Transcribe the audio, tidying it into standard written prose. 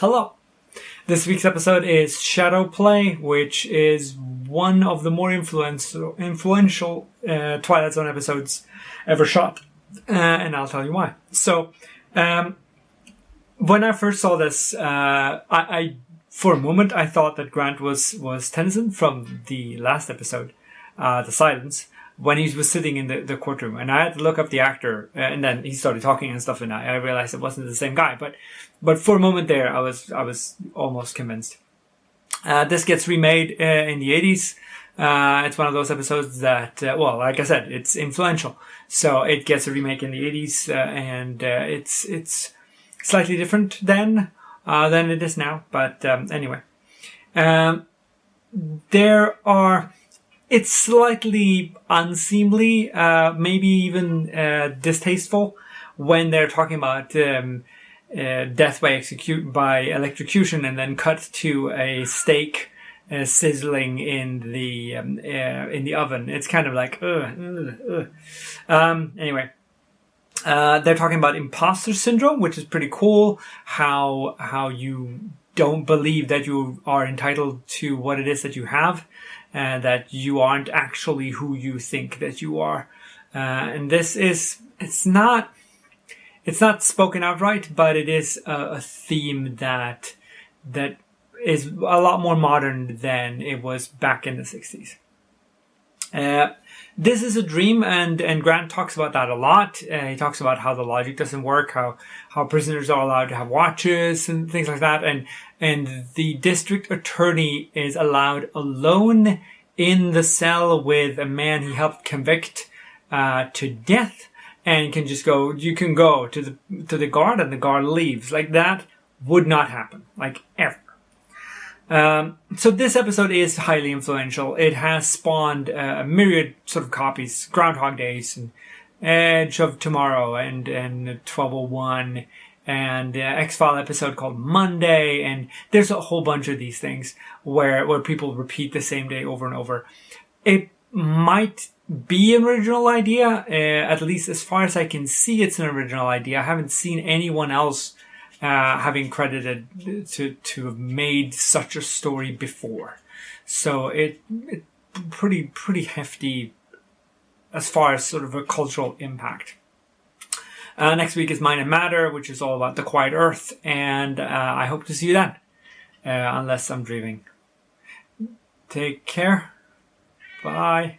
Hello! This week's episode is Shadow Play, which is one of the more influential Twilight Zone episodes ever shot. And I'll tell you why. So, when I first saw this, I for a moment I thought that Grant was Tennyson from the last episode, The Silence, when he was sitting in the courtroom, and I had to look up the actor, and then he started talking and stuff, and I realized it wasn't the same guy. But for a moment there, I was almost convinced. This gets remade in the 80s. It's one of those episodes that, like I said, it's influential. So it gets a remake in the 80s, and it's slightly different than it is now. But anyway, it's slightly unseemly, maybe even distasteful when they're talking about death by electrocution, and then cut to a steak sizzling in the oven. It's kind of like anyway. They're talking about imposter syndrome, which is pretty cool. How you don't believe that you are entitled to what it is that you have, and that you aren't actually who you think that you are. And it's not spoken outright, but it is a theme that is a lot more modern than it was back in the 60s. This is a dream, and Grant talks about that a lot. He talks about how the logic doesn't work, how prisoners are allowed to have watches and things like that, and the district attorney is allowed alone in the cell with a man he helped convict to death, and can just go. You can go to the guard, and the guard leaves. Like, that would not happen, like, ever. So this episode is highly influential. It has spawned a myriad sort of copies: Groundhog Days, and Edge of Tomorrow, and 1201, and X-File episode called Monday, and there's a whole bunch of these things where people repeat the same day over and over. It might be an original idea, at least as far as I can see, it's an original idea. I haven't seen anyone else having credited to have made such a story before. So it pretty hefty as far as sort of a cultural impact. Next week is Mind and Matter, which is all about the quiet earth, and I hope to see you then, unless I'm dreaming. Take care. Bye.